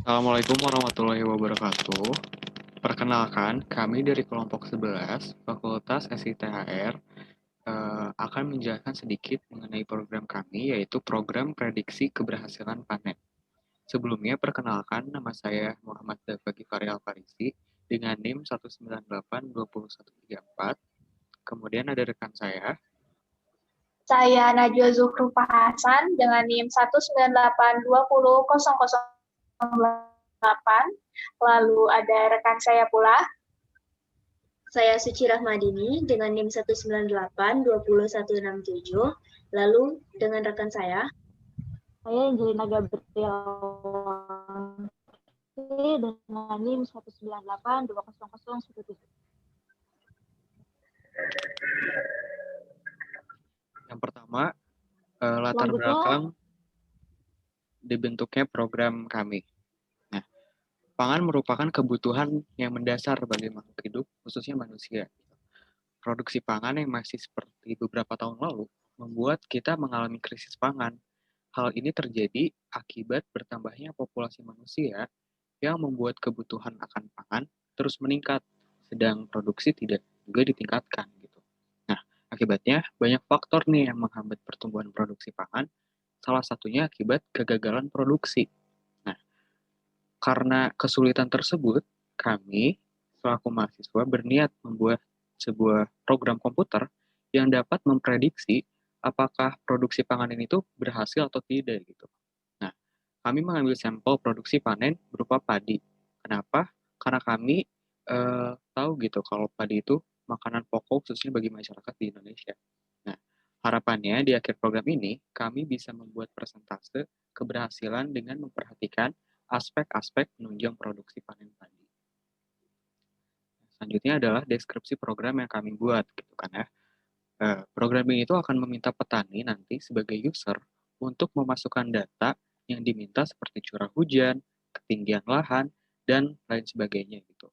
Assalamualaikum warahmatullahi wabarakatuh. Perkenalkan, kami dari kelompok 11, Fakultas SITHR, akan menjelaskan sedikit mengenai program kami, yaitu program prediksi keberhasilan panen. Sebelumnya, perkenalkan, nama saya Muhammad Dafa Gifari Alfarisi dengan NIM 1982134. Kemudian ada rekan saya. Saya Najwa Zuhrufa Hasan dengan NIM 198200008. Lalu ada rekan saya pula. Saya Suci Rahmadini dengan NIM 198200167. Lalu dengan rekan saya Angelina Gabriel dengan NIM 198200017. Yang pertama, latar belakang dibentuknya program kami. Nah, pangan merupakan kebutuhan yang mendasar bagi makhluk hidup, khususnya manusia. Produksi pangan yang masih seperti beberapa tahun lalu membuat kita mengalami krisis pangan. Hal ini terjadi akibat bertambahnya populasi manusia yang membuat kebutuhan akan pangan terus meningkat, sedang produksi tidak juga ditingkatkan. Akibatnya, banyak faktor nih yang menghambat pertumbuhan produksi pangan, salah satunya akibat kegagalan produksi. Nah, karena kesulitan tersebut, kami selaku mahasiswa berniat membuat sebuah program komputer yang dapat memprediksi apakah produksi pangan ini tuh berhasil atau tidak gitu. Nah, kami mengambil sampel produksi panen berupa padi. Kenapa? Karena kami tahu gitu kalau padi itu makanan pokok khususnya bagi masyarakat di Indonesia. Nah, harapannya di akhir program ini, kami bisa membuat persentase keberhasilan dengan memperhatikan aspek-aspek penunjang produksi panen padi. Selanjutnya adalah deskripsi program yang kami buat, gitu kan ya. Program ini itu akan meminta petani nanti sebagai user untuk memasukkan data yang diminta seperti curah hujan, ketinggian lahan, dan lain sebagainya gitu.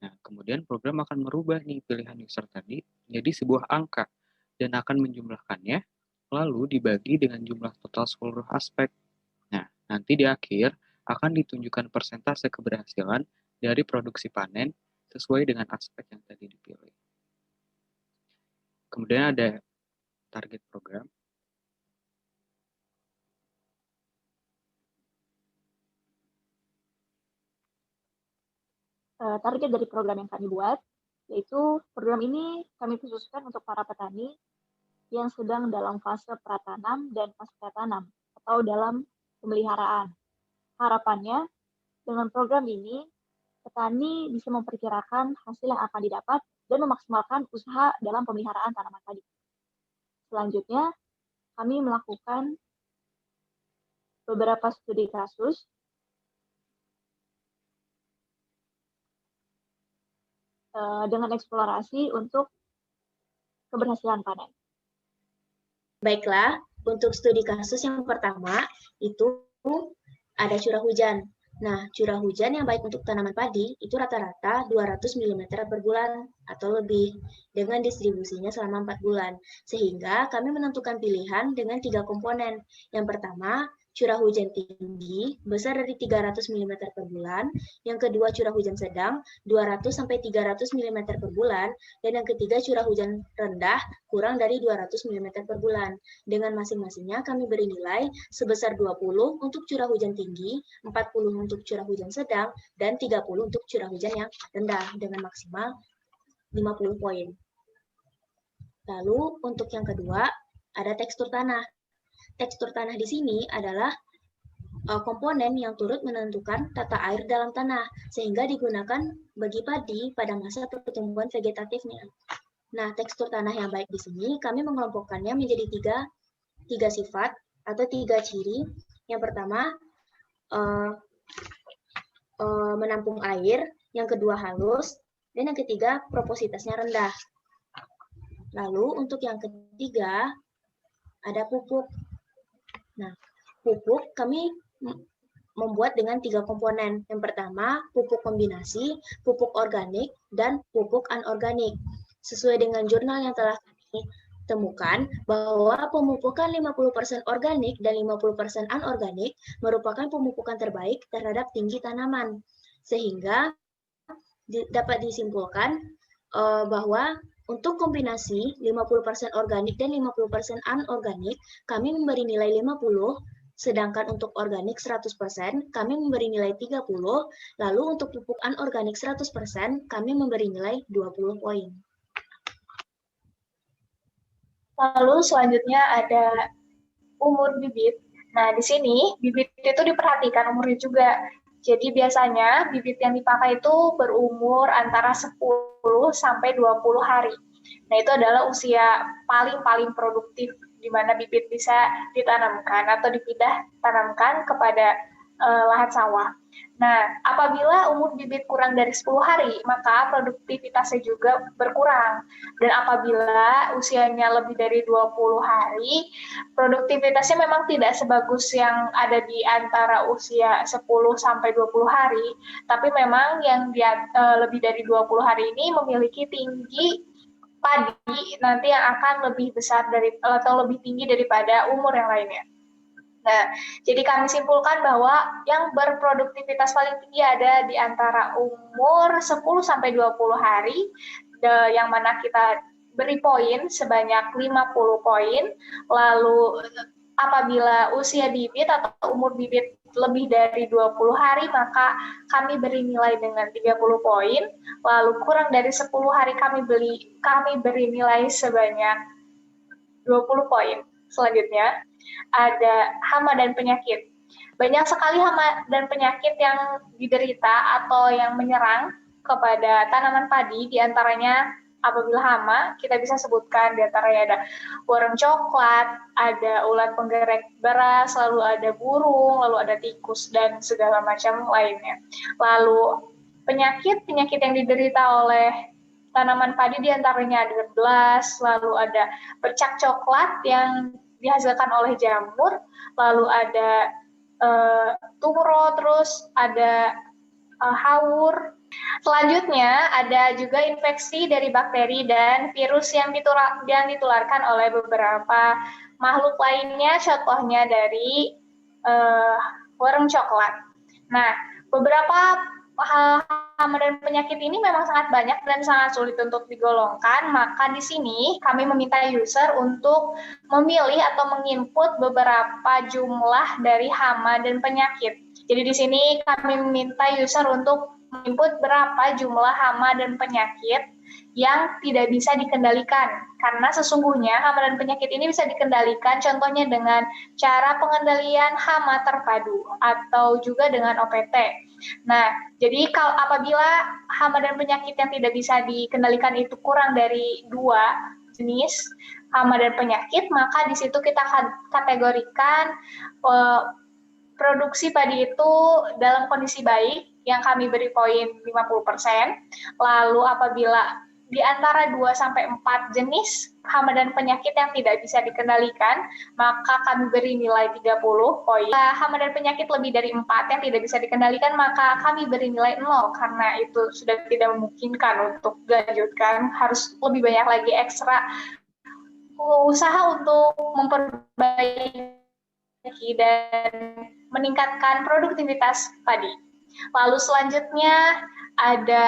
Nah, kemudian program akan merubah nih pilihan user tadi menjadi sebuah angka dan akan menjumlahkannya, lalu dibagi dengan jumlah total seluruh aspek. Nah, nanti di akhir akan ditunjukkan persentase keberhasilan dari produksi panen sesuai dengan aspek yang tadi dipilih. Kemudian ada target program. Target dari program yang kami buat, yaitu program ini kami khususkan untuk para petani yang sedang dalam fase pratanam dan pasca tanam atau dalam pemeliharaan. Harapannya, dengan program ini, petani bisa memperkirakan hasil yang akan didapat dan memaksimalkan usaha dalam pemeliharaan tanaman tadi. Selanjutnya, kami melakukan beberapa studi kasus dengan eksplorasi untuk keberhasilan panen. Baiklah, untuk studi kasus yang pertama itu ada curah hujan. Nah, curah hujan yang baik untuk tanaman padi itu rata-rata 200 mm per bulan atau lebih dengan distribusinya selama 4 bulan. Sehingga kami menentukan pilihan dengan 3 komponen. Yang pertama, curah hujan tinggi besar dari 300 mm per bulan, yang kedua curah hujan sedang 200 sampai 300 mm per bulan, dan yang ketiga curah hujan rendah kurang dari 200 mm per bulan. Dengan masing-masingnya kami beri nilai sebesar 20 untuk curah hujan tinggi, 40 untuk curah hujan sedang, dan 30 untuk curah hujan yang rendah dengan maksimal 50 poin. Lalu untuk yang kedua ada tekstur tanah. Tekstur tanah di sini adalah komponen yang turut menentukan tata air dalam tanah, sehingga digunakan bagi padi pada masa pertumbuhan vegetatifnya. Nah, tekstur tanah yang baik di sini kami mengelompokkannya menjadi tiga sifat atau 3 ciri. Yang pertama, menampung air, yang kedua halus, dan yang ketiga propositasnya rendah. Lalu untuk yang ketiga ada pupuk. Nah, pupuk kami membuat dengan 3 komponen. Yang pertama, pupuk kombinasi, pupuk organik, dan pupuk anorganik. Sesuai dengan jurnal yang telah kami temukan bahwa pemupukan 50% organik dan 50% anorganik merupakan pemupukan terbaik terhadap tinggi tanaman. Sehingga dapat disimpulkan bahwa untuk kombinasi 50% organik dan 50% anorganik, kami memberi nilai 50, sedangkan untuk organik 100%, kami memberi nilai 30, lalu untuk pupuk anorganik 100%, kami memberi nilai 20 poin. Lalu selanjutnya ada umur bibit. Nah, di sini bibit itu diperhatikan umurnya juga. Jadi biasanya bibit yang dipakai itu berumur antara 10 sampai 20 hari. Nah, itu adalah usia paling produktif di mana bibit bisa ditanamkan atau dipindah tanamkan kepada lahan sawah. Nah, apabila umur bibit kurang dari 10 hari, maka produktivitasnya juga berkurang. Dan apabila usianya lebih dari 20 hari, produktivitasnya memang tidak sebagus yang ada di antara usia 10 sampai 20 hari, tapi memang yang lebih dari 20 hari ini memiliki tinggi padi nanti yang akan lebih besar atau lebih tinggi daripada umur yang lainnya. Nah, jadi kami simpulkan bahwa yang berproduktivitas paling tinggi ada di antara umur 10 sampai 20 hari, yang mana kita beri poin sebanyak 50 poin. Lalu apabila usia bibit atau umur bibit lebih dari 20 hari, maka kami beri nilai dengan 30 poin. Lalu kurang dari 10 hari kami beri nilai sebanyak 20 poin. Selanjutnya, ada hama dan penyakit. Banyak sekali hama dan penyakit yang diderita atau yang menyerang kepada tanaman padi, diantaranya apabila hama, kita bisa sebutkan diantaranya ada worm coklat, ada ulat penggerek beras, lalu ada burung, lalu ada tikus, dan segala macam lainnya. Lalu penyakit yang diderita oleh tanaman padi diantaranya ada blas, lalu ada bercak coklat yang dihasilkan oleh jamur, lalu ada turo, terus ada haur. Selanjutnya ada juga infeksi dari bakteri dan virus yang ditularkan oleh beberapa makhluk lainnya, contohnya dari worm coklat. Nah, beberapa hama dan penyakit ini memang sangat banyak dan sangat sulit untuk digolongkan, maka di sini kami meminta user untuk memilih atau menginput beberapa jumlah dari hama dan penyakit. Jadi di sini kami meminta user untuk menginput berapa jumlah hama dan penyakit yang tidak bisa dikendalikan. Karena sesungguhnya hama dan penyakit ini bisa dikendalikan contohnya dengan cara pengendalian hama terpadu atau juga dengan OPT. Nah, jadi apabila hama dan penyakit yang tidak bisa dikendalikan itu kurang dari 2 jenis hama dan penyakit, maka di situ kita kategorikan produksi padi itu dalam kondisi baik, yang kami beri poin 50%. Lalu apabila di antara 2-4 jenis hama dan penyakit yang tidak bisa dikendalikan, maka kami beri nilai 30 poin. Hama dan penyakit lebih dari 4 yang tidak bisa dikendalikan, maka kami beri nilai 0, karena itu sudah tidak memungkinkan untuk dilanjutkan, harus lebih banyak lagi ekstra usaha untuk memperbaiki dan meningkatkan produktivitas padi. Lalu selanjutnya ada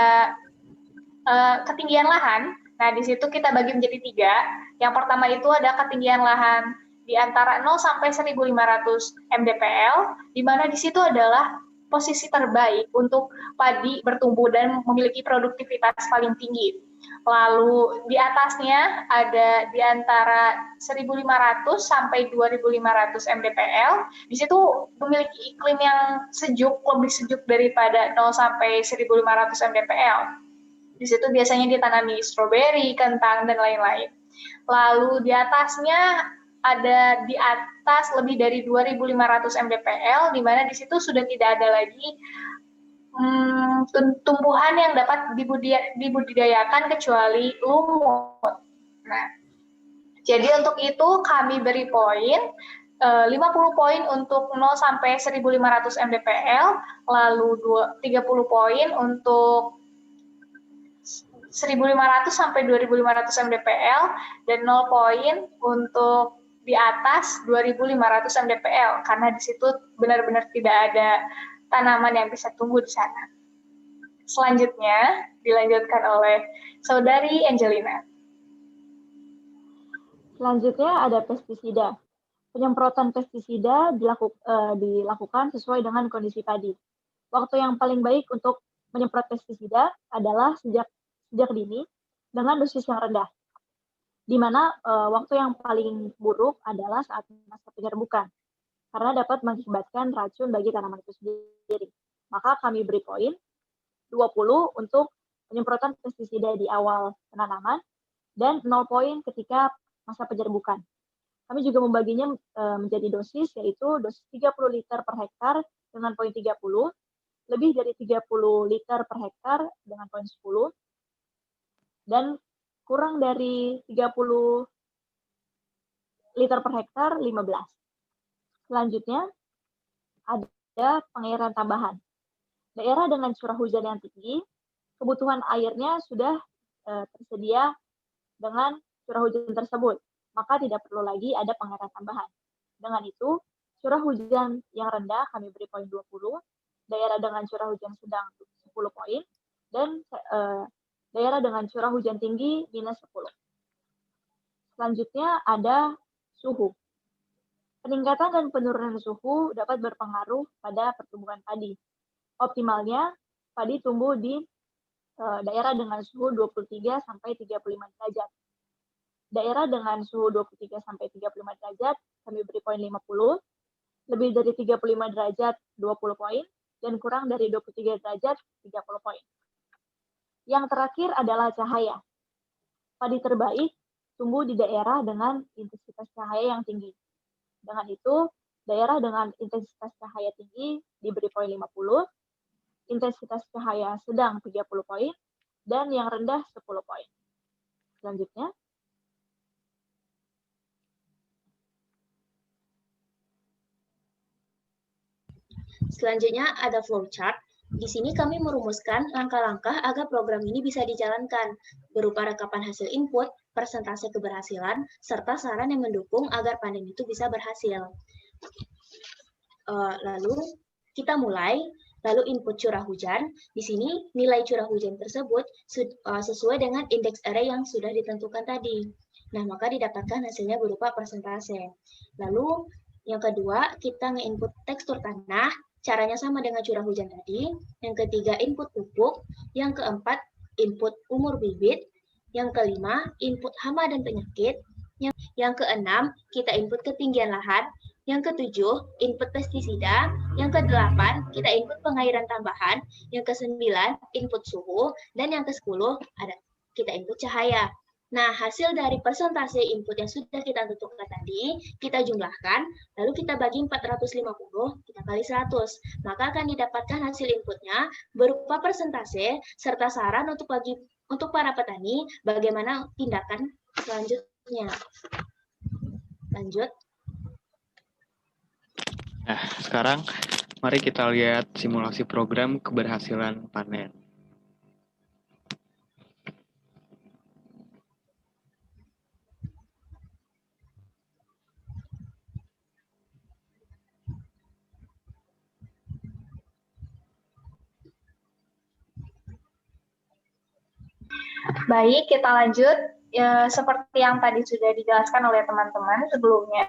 ketinggian lahan. Nah, di situ kita bagi menjadi 3. Yang pertama itu ada ketinggian lahan di antara 0 sampai 1.500 mdpl, di mana di situ adalah posisi terbaik untuk padi bertumbuh dan memiliki produktivitas paling tinggi. Lalu di atasnya ada di antara 1.500 sampai 2.500 mdpl. Di situ memiliki iklim yang sejuk, lebih sejuk daripada 0 sampai 1.500 mdpl. Di situ biasanya ditanami stroberi, kentang, dan lain-lain. Lalu di atasnya ada di atas lebih dari 2.500 mdpl, di mana di situ sudah tidak ada lagi tumbuhan yang dapat dibudidayakan kecuali lumut. Nah, jadi untuk itu kami beri poin 50 poin untuk 0 sampai 1.500 mdpl, lalu 30 poin untuk 1.500 sampai 2.500 mdpl dan 0 poin untuk di atas 2.500 mdpl karena di situ benar-benar tidak ada tanaman yang bisa tumbuh di sana. Selanjutnya dilanjutkan oleh Saudari Angelina. Selanjutnya ada pestisida. Penyemprotan pestisida dilakukan sesuai dengan kondisi padi. Waktu yang paling baik untuk menyemprot pestisida adalah sejak dini dengan dosis yang rendah. Di mana waktu yang paling buruk adalah saat masa penyerbukan, karena dapat mengakibatkan racun bagi tanaman itu sendiri. Maka kami beri poin 20 untuk penyemprotan pestisida di awal penanaman, dan 0 poin ketika masa penyerbukan. Kami juga membaginya menjadi dosis, yaitu dosis 30 liter per hektar dengan poin 30, lebih dari 30 liter per hektar dengan poin 10, dan kurang dari 30 liter per hektar 15. Selanjutnya ada pengairan tambahan. Daerah dengan curah hujan yang tinggi, kebutuhan airnya sudah tersedia dengan curah hujan tersebut, maka tidak perlu lagi ada pengairan tambahan. Dengan itu, curah hujan yang rendah kami beri poin 20, daerah dengan curah hujan sedang 10 poin, dan daerah dengan curah hujan tinggi minus 10. Selanjutnya ada suhu. Peningkatan dan penurunan suhu dapat berpengaruh pada pertumbuhan padi. Optimalnya, padi tumbuh di daerah dengan suhu 23 sampai 35 derajat. Daerah dengan suhu 23 sampai 35 derajat kami beri poin 50, lebih dari 35 derajat 20 poin, dan kurang dari 23 derajat 30 poin. Yang terakhir adalah cahaya. Padi terbaik tumbuh di daerah dengan intensitas cahaya yang tinggi. Dengan itu, daerah dengan intensitas cahaya tinggi diberi poin 50, intensitas cahaya sedang 30 poin, dan yang rendah 10 poin. Selanjutnya. Selanjutnya ada flowchart. Di sini kami merumuskan langkah-langkah agar program ini bisa dijalankan, berupa rekapan hasil input, persentase keberhasilan, serta saran yang mendukung agar panen itu bisa berhasil. Lalu kita mulai. Lalu input curah hujan. Di sini nilai curah hujan tersebut sesuai dengan indeks array yang sudah ditentukan tadi. Nah, maka didapatkan hasilnya berupa persentase. Lalu yang kedua, kita nge-input tekstur tanah. Caranya sama dengan curah hujan tadi. Yang ketiga, input pupuk. Yang keempat, input umur bibit. Yang kelima, input hama dan penyakit. Yang keenam, kita input ketinggian lahan. Yang ketujuh, input pestisida. Yang kedelapan, kita input pengairan tambahan. Yang kesembilan, input suhu. Dan yang ke-10, kita input cahaya. Nah, hasil dari persentase input yang sudah kita tentukan tadi, kita jumlahkan, lalu kita bagi 450, kita kali 100. Maka akan didapatkan hasil inputnya berupa persentase, serta saran untuk para petani bagaimana tindakan selanjutnya. Lanjut. Nah, sekarang mari kita lihat simulasi program keberhasilan panen. Baik, kita lanjut. Seperti yang tadi sudah dijelaskan oleh teman-teman sebelumnya.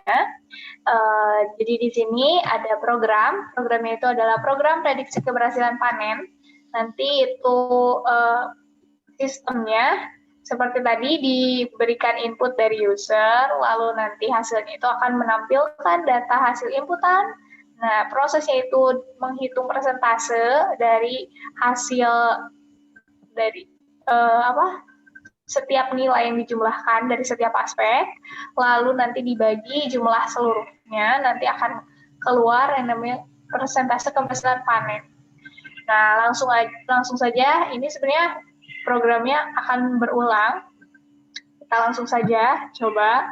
Jadi di sini ada programnya itu adalah program prediksi keberhasilan panen. Nanti itu sistemnya seperti tadi diberikan input dari user, lalu nanti hasilnya itu akan menampilkan data hasil inputan. Nah, prosesnya itu menghitung persentase dari hasil dari setiap nilai yang dijumlahkan dari setiap aspek, lalu nanti dibagi jumlah seluruhnya, nanti akan keluar yang namanya persentase keberhasilan panen. Nah, langsung saja, ini sebenarnya programnya akan berulang. Kita langsung saja coba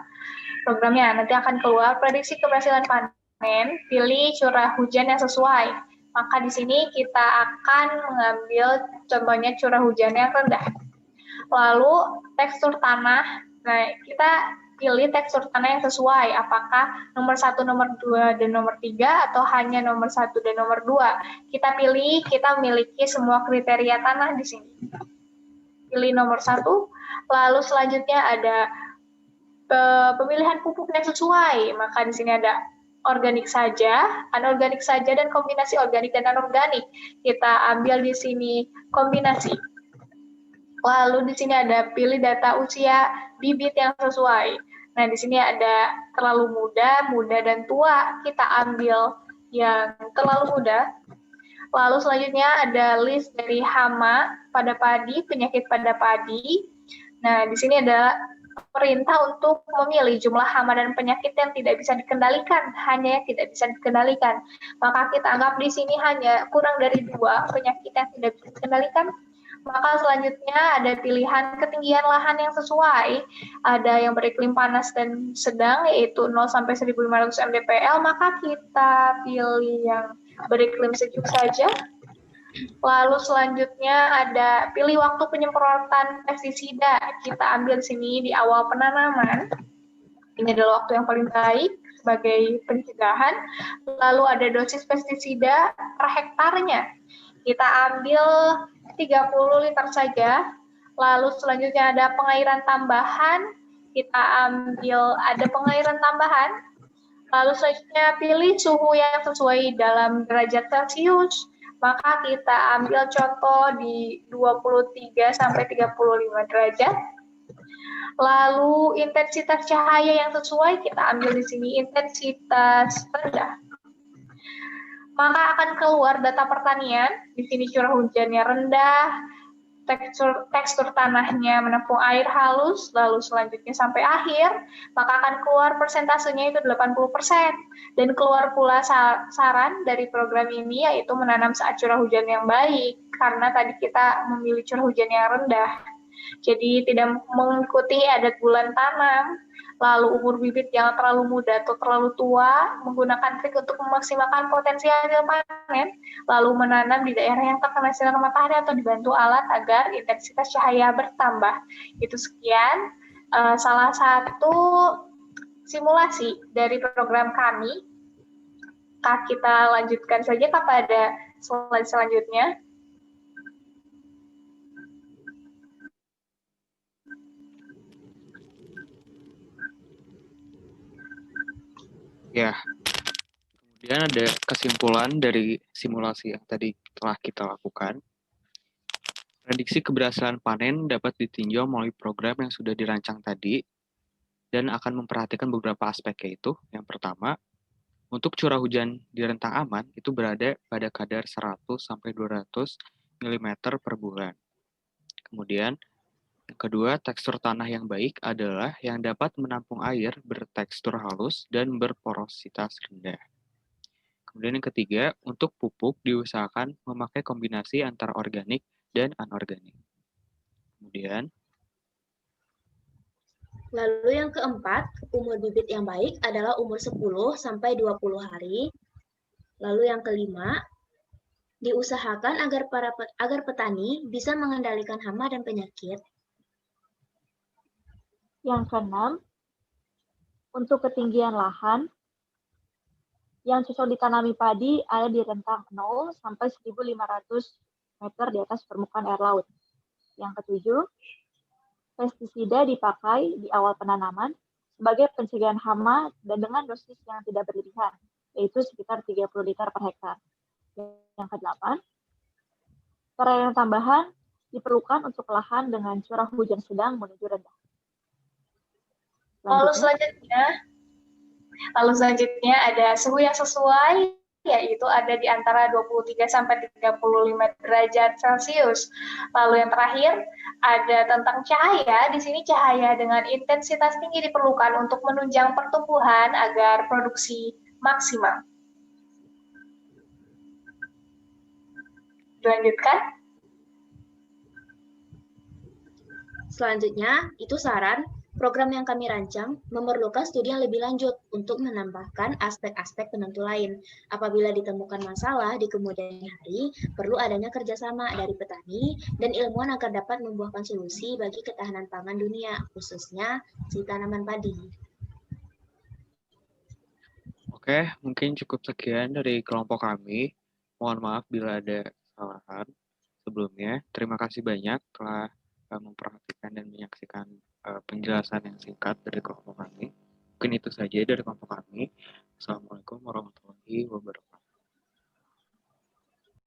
programnya, nanti akan keluar prediksi keberhasilan panen, pilih curah hujan yang sesuai. Maka di sini kita akan mengambil contohnya curah hujan yang rendah. Lalu tekstur tanah, nah kita pilih tekstur tanah yang sesuai, apakah nomor 1, nomor 2, dan nomor 3, atau hanya nomor 1 dan nomor 2. Kita pilih, kita memiliki semua kriteria tanah di sini. Pilih nomor 1, lalu selanjutnya ada pemilihan pupuk yang sesuai, maka di sini ada organik saja, anorganik saja, dan kombinasi organik dan anorganik. Kita ambil di sini kombinasi. Lalu di sini ada pilih data usia bibit yang sesuai. Nah, di sini ada terlalu muda, muda, dan tua. Kita ambil yang terlalu muda. Lalu selanjutnya ada list dari hama pada padi, penyakit pada padi. Nah, di sini ada perintah untuk memilih jumlah hama dan penyakit yang tidak bisa dikendalikan, hanya yang tidak bisa dikendalikan. Maka kita anggap di sini hanya kurang dari 2 penyakit yang tidak bisa dikendalikan. Maka selanjutnya ada pilihan ketinggian lahan yang sesuai, ada yang beriklim panas dan sedang, yaitu 0 sampai 1.500 mdpl, maka kita pilih yang beriklim sejuk saja. Lalu selanjutnya ada pilih waktu penyemprotan pestisida, kita ambil di sini di awal penanaman, ini adalah waktu yang paling baik sebagai pencegahan. Lalu ada dosis pestisida per hektarnya, kita ambil 30 liter saja. Lalu selanjutnya ada pengairan tambahan, kita ambil ada pengairan tambahan. Lalu selanjutnya pilih suhu yang sesuai dalam derajat Celcius, maka kita ambil contoh di 23 sampai 35 derajat. Lalu intensitas cahaya yang sesuai, kita ambil di sini intensitas rendah. Maka akan keluar data pertanian, di sini curah hujannya rendah, tekstur tanahnya menampung air halus, lalu selanjutnya sampai akhir, maka akan keluar persentasenya itu 80%. Dan keluar pula saran dari program ini, yaitu menanam saat curah hujan yang baik, karena tadi kita memilih curah hujan yang rendah. Jadi tidak mengikuti adat bulan tanam, lalu umur bibit jangan terlalu muda atau terlalu tua, menggunakan trik untuk memaksimalkan potensi hasil panen, lalu menanam di daerah yang terkena sinar matahari atau dibantu alat agar intensitas cahaya bertambah. Itu sekian salah satu simulasi dari program kami. Kita lanjutkan saja kepada slide selanjutnya. Ya, kemudian ada kesimpulan dari simulasi yang tadi telah kita lakukan. Prediksi keberhasilan panen dapat ditinjau melalui program yang sudah dirancang tadi dan akan memperhatikan beberapa aspek, yaitu yang pertama, untuk curah hujan di rentang aman itu berada pada kadar 100 sampai 200 mm per bulan. Kemudian, yang kedua, tekstur tanah yang baik adalah yang dapat menampung air bertekstur halus dan berporositas rendah. Kemudian yang ketiga, untuk pupuk diusahakan memakai kombinasi antara organik dan anorganik. Kemudian, lalu yang keempat, umur bibit yang baik adalah umur 10 sampai 20 hari. Lalu yang kelima, diusahakan agar petani bisa mengendalikan hama dan penyakit. Yang keenam, untuk ketinggian lahan, yang cocok ditanami padi ada di rentang 0 sampai 1.500 meter di atas permukaan air laut. Yang ketujuh, pestisida dipakai di awal penanaman sebagai pencegahan hama dan dengan dosis yang tidak berlebihan, yaitu sekitar 30 liter per hektar. Yang kedelapan, perairan tambahan diperlukan untuk lahan dengan curah hujan sedang menuju rendah. Lalu selanjutnya ada suhu yang sesuai, yaitu ada di antara 23 sampai 35 derajat Celcius. Lalu yang terakhir ada tentang cahaya. Di sini cahaya dengan intensitas tinggi diperlukan untuk menunjang pertumbuhan agar produksi maksimal. Dilanjutkan. Selanjutnya, itu saran Program yang kami rancang memerlukan studi yang lebih lanjut untuk menambahkan aspek-aspek penentu lain. Apabila ditemukan masalah di kemudian hari, perlu adanya kerjasama dari petani dan ilmuwan agar dapat membuahkan solusi bagi ketahanan pangan dunia, khususnya si tanaman padi. Oke, mungkin cukup sekian dari kelompok kami. Mohon maaf bila ada kesalahan sebelumnya. Terima kasih banyak telah memperhatikan dan menyaksikan penjelasan yang singkat dari kelompok kami. Mungkin itu saja dari kelompok kami. Assalamualaikum warahmatullahi wabarakatuh.